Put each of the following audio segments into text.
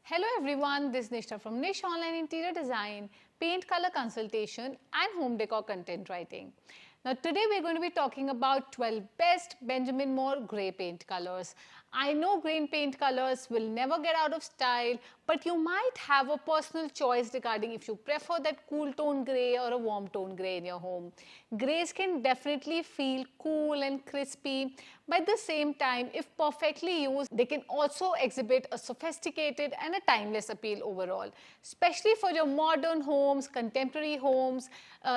Hello everyone, this is Nishtha from Nish Online Interior Design, Paint Color Consultation and Home Decor Content Writing. Now today we are going to be talking about 12 best Benjamin Moore grey paint colors. I know grey paint colors will never get out of style, but you might have a personal choice regarding if you prefer that cool tone grey or a warm tone grey in your home. Greys can definitely feel cool and crispy, but at the same time, if perfectly used, they can also exhibit a sophisticated and a timeless appeal overall, especially for your modern homes, contemporary homes,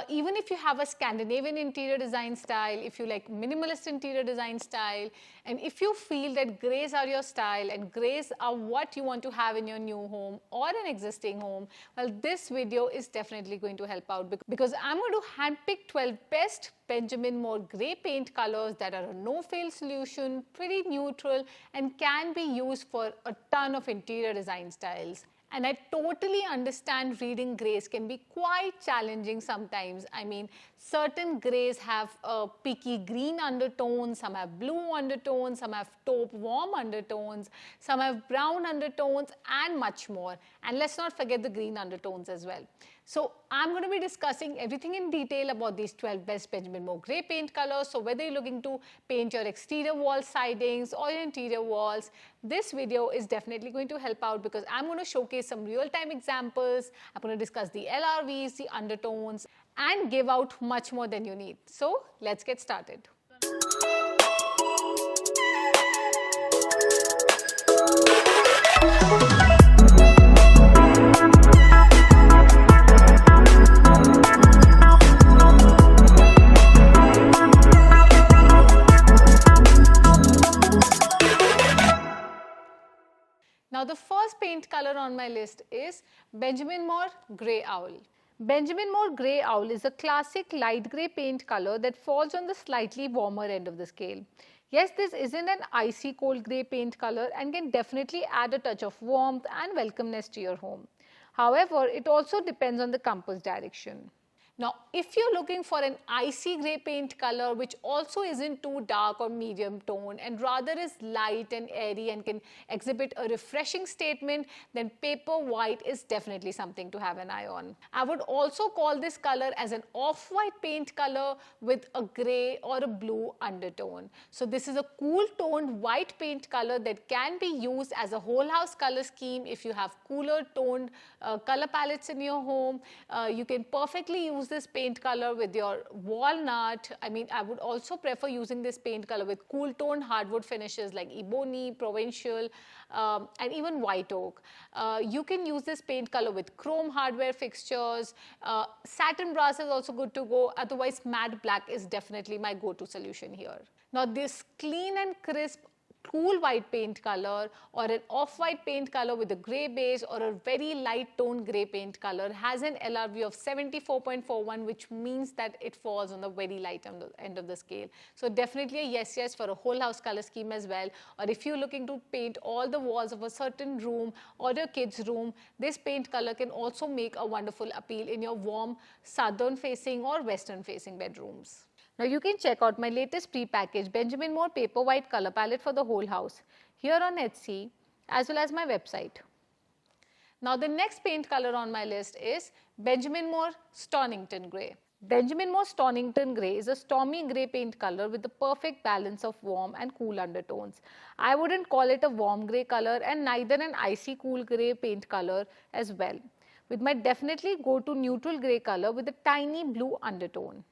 even if you have a Scandinavian interior design style, if you like minimalist interior design style, and if you feel that greys are your style and greys are what you want to have in your new home or an existing home, well, this video is definitely going to help out because I'm going to handpick 12 best Benjamin Moore grey paint colors that are a no-fail solution, pretty neutral, and can be used for a ton of interior design styles. And I totally understand reading greys can be quite challenging sometimes. I mean, certain greys have peaky green undertones, some have blue undertones, some have taupe warm undertones, some have brown undertones, and much more. And let's not forget the green undertones as well. So I'm going to be discussing everything in detail about these 12 best Benjamin Moore grey paint colors. So whether you're looking to paint your exterior wall sidings or your interior walls, this video is definitely going to help out because I'm going to showcase some real-time examples. I'm going to discuss the LRVs, the undertones, and give out much more than you need. So let's get started. Now the first paint color on my list is Benjamin Moore Grey Owl. Benjamin Moore Grey Owl is a classic light grey paint color that falls on the slightly warmer end of the scale. Yes, this isn't an icy cold grey paint color and can definitely add a touch of warmth and welcomeness to your home. However, it also depends on the compass direction. Now, if you're looking for an icy grey paint color which also isn't too dark or medium tone and rather is light and airy and can exhibit a refreshing statement, then paper white is definitely something to have an eye on. I would also call this color as an off-white paint color with a grey or a blue undertone. So this is a cool toned white paint color that can be used as a whole house color scheme if you have cooler toned color palettes in your home. You can perfectly use this paint color with your walnut. I mean, I would also prefer using this paint color with cool toned hardwood finishes like ebony, provincial, and even white oak. You can use this paint color with chrome hardware fixtures. Satin brass is also good to go. Otherwise, matte black is definitely my go-to solution here. Now, this clean and crisp cool white paint color or an off-white paint color with a grey base or a very light toned grey paint color has an LRV of 74.41, which means that it falls on the very light end of the scale. So definitely a yes for a whole house color scheme as well. Or if you're looking to paint all the walls of a certain room or your kids' room, this paint color can also make a wonderful appeal in your warm southern facing or western facing bedrooms. Now you can check out my latest pre-packaged Benjamin Moore Paper White color palette for the whole house here on Etsy as well as my website. Now the next paint color on my list is Benjamin Moore Stonington Grey. Benjamin Moore Stonington Grey is a stormy grey paint color with the perfect balance of warm and cool undertones. I wouldn't call it a warm grey color and neither an icy cool grey paint color as well, with my definitely go-to neutral grey color with a tiny blue undertone.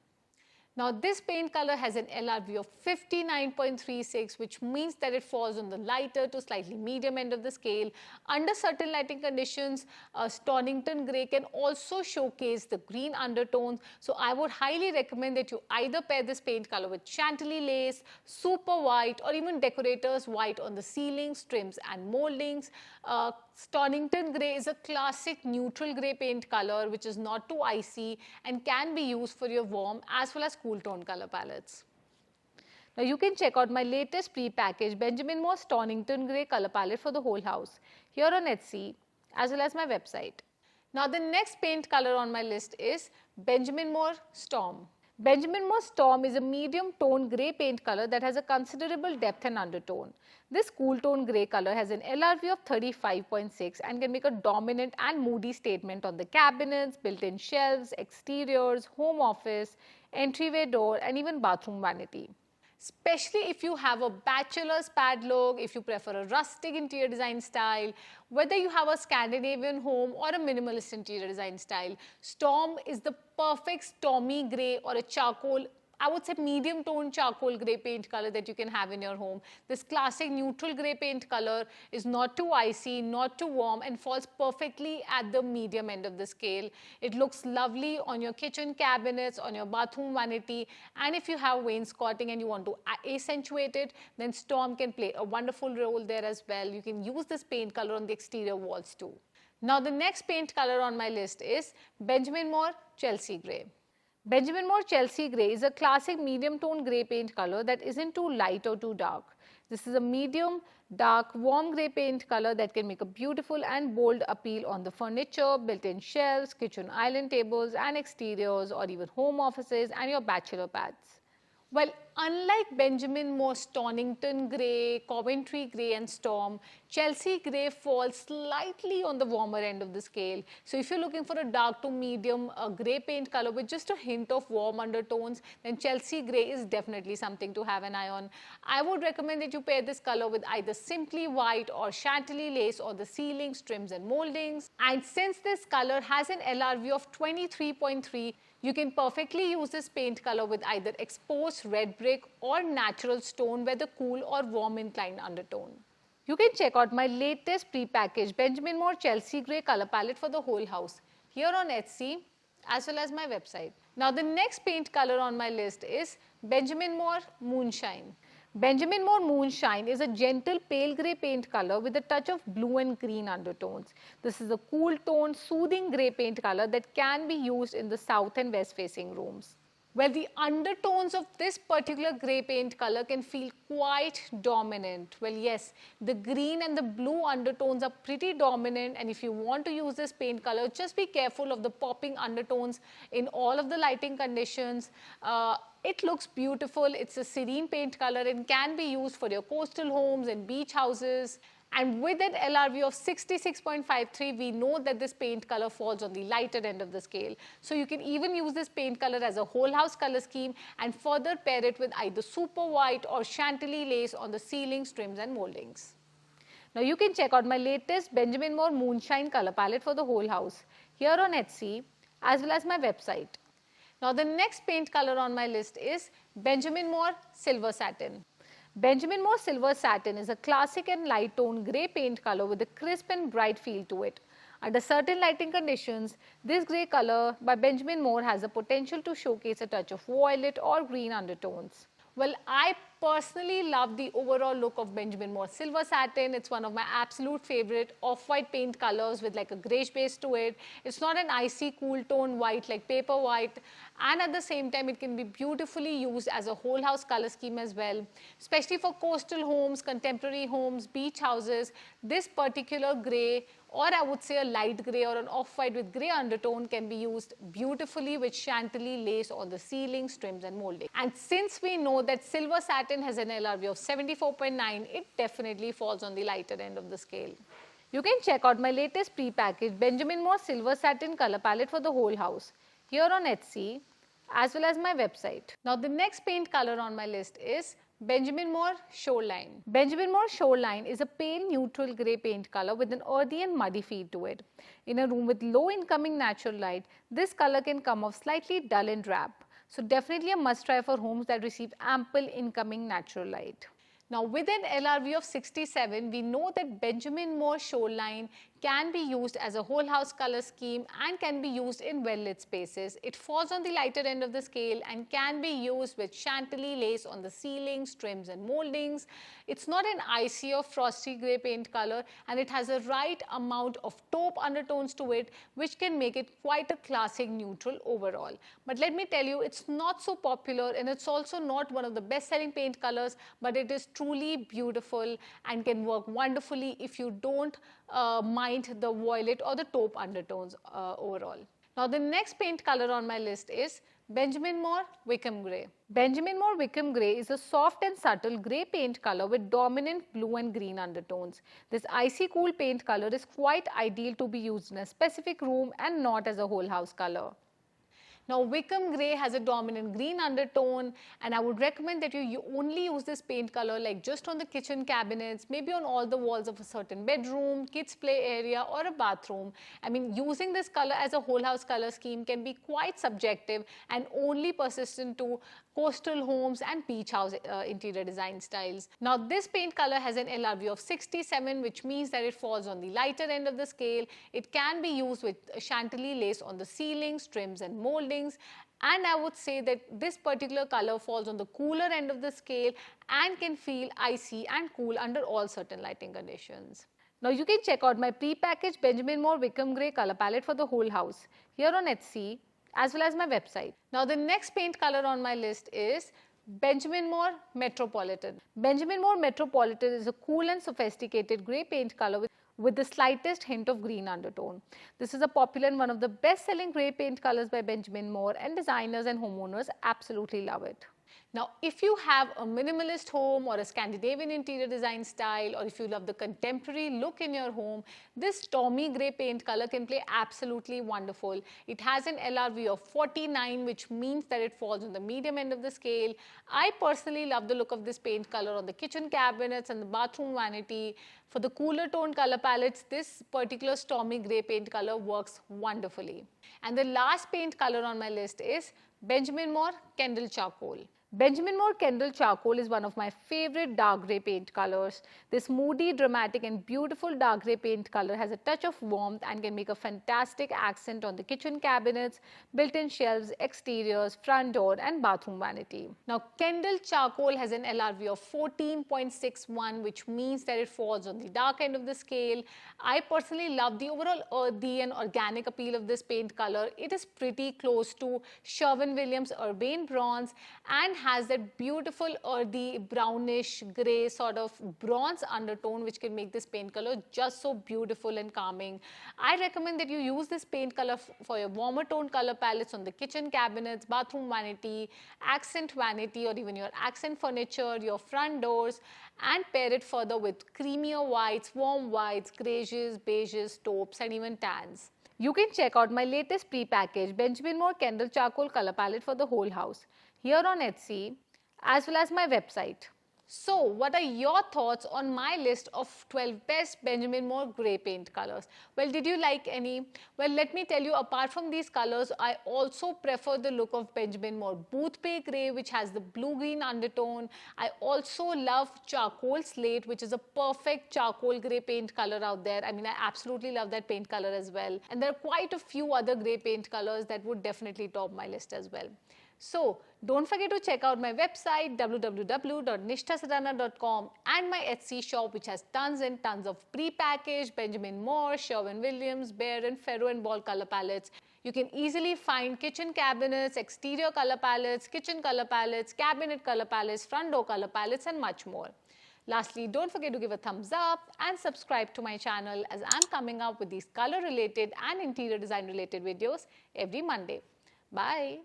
Now this paint color has an LRV of 59.36, which means that it falls on the lighter to slightly medium end of the scale. Under certain lighting conditions, Stonington Grey can also showcase the green undertones. So I would highly recommend that you either pair this paint color with chantilly lace, super white, or even decorators white on the ceilings, trims and moldings. Stonington Grey is a classic neutral grey paint color which is not too icy and can be used for your warm as well as cool tone color palettes. Now you can check out my latest pre-packaged Benjamin Moore Stonington Grey color palette for the whole house here on Etsy as well as my website. Now the next paint color on my list is Benjamin Moore Storm. Benjamin Moore Storm is a medium tone grey paint color that has a considerable depth and undertone. This cool tone grey color has an LRV of 35.6 and can make a dominant and moody statement on the cabinets, built-in shelves, exteriors, home office, entryway door and even bathroom vanity. Especially if you have a bachelor's pad look, if you prefer a rustic interior design style, whether you have a Scandinavian home or a minimalist interior design style, Storm is the perfect stormy grey or a charcoal, I would say medium tone charcoal grey paint color that you can have in your home. This classic neutral grey paint color is not too icy, not too warm and falls perfectly at the medium end of the scale. It looks lovely on your kitchen cabinets, on your bathroom vanity, and if you have wainscoting and you want to accentuate it, then Storm can play a wonderful role there as well. You can use this paint color on the exterior walls too. Now the next paint color on my list is Benjamin Moore Chelsea Grey. Benjamin Moore Chelsea Grey is a classic medium tone grey paint color that isn't too light or too dark. This is a medium, dark, warm grey paint color that can make a beautiful and bold appeal on the furniture, built-in shelves, kitchen island tables and exteriors or even home offices and your bachelor pads. Well, unlike Benjamin Moore Stonington Grey, Coventry Grey and Storm, Chelsea Grey falls slightly on the warmer end of the scale. So if you're looking for a dark to medium grey paint color with just a hint of warm undertones, then Chelsea Grey is definitely something to have an eye on. I would recommend that you pair this color with either simply white or chantilly lace or the ceilings, trims and moldings. And since this color has an LRV of 23.3, you can perfectly use this paint color with either exposed red brick or natural stone with a cool or warm inclined undertone. You can check out my latest pre-packaged Benjamin Moore Chelsea Grey color palette for the whole house here on Etsy as well as my website. Now the next paint color on my list is Benjamin Moore Moonshine. Benjamin Moore Moonshine is a gentle pale grey paint color with a touch of blue and green undertones. This is a cool tone, soothing grey paint color that can be used in the south and west facing rooms. Well, the undertones of this particular grey paint color can feel quite dominant. Well, yes, the green and the blue undertones are pretty dominant, and if you want to use this paint color, just be careful of the popping undertones in all of the lighting conditions. It looks beautiful. It's a serene paint color and can be used for your coastal homes and beach houses. And with an LRV of 66.53, we know that this paint color falls on the lighter end of the scale. So you can even use this paint color as a whole house color scheme and further pair it with either super white or chantilly lace on the ceilings, trims and moldings. Now you can check out my latest Benjamin Moore Moonshine color palette for the whole house here on Etsy as well as my website. Now the next paint color on my list is Benjamin Moore Silver Satin. Benjamin Moore Silver Satin is a classic and light tone grey paint color with a crisp and bright feel to it. Under certain lighting conditions, this grey color by Benjamin Moore has the potential to showcase a touch of violet or green undertones. Well, I personally love the overall look of Benjamin Moore Silver Satin. It's one of my absolute favorite off-white paint colors with like a greyish base to it. It's not an icy cool tone white like paper white, and at the same time it can be beautifully used as a whole house color scheme as well. Especially for coastal homes, contemporary homes, beach houses, this particular grey, or I would say a light grey or an off-white with grey undertone, can be used beautifully with chantilly lace on the ceilings, trims and molding. And since we know that Silver Satin has an LRV of 74.9, it definitely falls on the lighter end of the scale. You can check out my latest pre-packaged Benjamin Moore Silver Satin color palette for the whole house here on Etsy as well as my website. Now the next paint color on my list is Benjamin Moore Shoreline. Benjamin Moore Shoreline is a pale neutral grey paint color with an earthy and muddy feel to it. In a room with low incoming natural light, this color can come off slightly dull and drab. So definitely a must try for homes that receive ample incoming natural light. Now with an LRV of 67, we know that Benjamin Moore Shoreline can be used as a whole house color scheme and can be used in well lit spaces. It falls on the lighter end of the scale and can be used with chantilly lace on the ceilings, trims and moldings. It's not an icy or frosty grey paint color, and it has a right amount of taupe undertones to it, which can make it quite a classic neutral overall. But let me tell you, it's not so popular and it's also not one of the best selling paint colors, but it is truly beautiful and can work wonderfully if you don't mind the violet or the taupe undertones overall. Now the next paint color on my list is Benjamin Moore Wickchim Grey. Benjamin Moore Wickchim Grey is a soft and subtle grey paint color with dominant blue and green undertones. This icy cool paint color is quite ideal to be used in a specific room and not as a whole house color. Now Wickchim Grey has a dominant green undertone, and I would recommend that you only use this paint color like just on the kitchen cabinets, maybe on all the walls of a certain bedroom, kids play area or a bathroom. I mean, using this color as a whole house color scheme can be quite subjective and only persistent to coastal homes and beach house interior design styles. Now this paint color has an LRV of 67, which means that it falls on the lighter end of the scale. It can be used with chantilly lace on the ceilings, trims and moldings. And I would say that this particular color falls on the cooler end of the scale and can feel icy and cool under all certain lighting conditions. Now you can check out my pre-packaged Benjamin Moore Wickchim Grey color palette for the whole house here on Etsy as well as my website. Now the next paint color on my list is Benjamin Moore Metropolitan. Benjamin Moore Metropolitan is a cool and sophisticated grey paint color with the slightest hint of green undertone. This is a popular and one of the best-selling grey paint colors by Benjamin Moore, and designers and homeowners absolutely love it. Now, if you have a minimalist home or a Scandinavian interior design style, or if you love the contemporary look in your home, this Tommy grey paint color can play absolutely wonderful. It has an LRV of 49, which means that it falls on the medium end of the scale. I personally love the look of this paint color on the kitchen cabinets and the bathroom vanity. For the cooler tone color palettes, this particular Stormy grey paint color works wonderfully. And the last paint color on my list is Benjamin Moore Kendall Charcoal. Benjamin Moore Kendall Charcoal is one of my favorite dark grey paint colors. This moody, dramatic and beautiful dark grey paint color has a touch of warmth and can make a fantastic accent on the kitchen cabinets, built-in shelves, exteriors, front door and bathroom vanity. Now Kendall Charcoal has an LRV of 14.61, which means that it falls on the dark end of the scale. I personally love the overall earthy and organic appeal of this paint color. It is pretty close to Sherwin-Williams Urbane Bronze and has that beautiful earthy brownish grey sort of bronze undertone, which can make this paint color just so beautiful and calming. I recommend that you use this paint color for your warmer tone color palettes on the kitchen cabinets, bathroom vanity, accent vanity, or even your accent furniture, your front doors, and pair it further with creamier whites, warm whites, greys, beiges, taupes and even tans. You can check out my latest pre-packaged Benjamin Moore Kendall Charcoal color palette for the whole house here on Etsy as well as my website. So, what are your thoughts on my list of 12 best Benjamin Moore grey paint colors? Well, did you like any? Well, let me tell you, apart from these colors, I also prefer the look of Benjamin Moore Booth Bay Grey, which has the blue-green undertone. I also love Charcoal Slate, which is a perfect charcoal grey paint color out there. I mean, I absolutely love that paint color as well. And there are quite a few other grey paint colors that would definitely top my list as well. So, don't forget to check out my website www.nishthasadhana.com and my Etsy shop, which has tons and tons of pre-packaged Benjamin Moore, Sherwin-Williams, Behr and Ferro and Ball color palettes. You can easily find kitchen cabinets, exterior color palettes, kitchen color palettes, cabinet color palettes, front door color palettes and much more. Lastly, don't forget to give a thumbs up and subscribe to my channel, as I'm coming up with these color related and interior design related videos every Monday. Bye.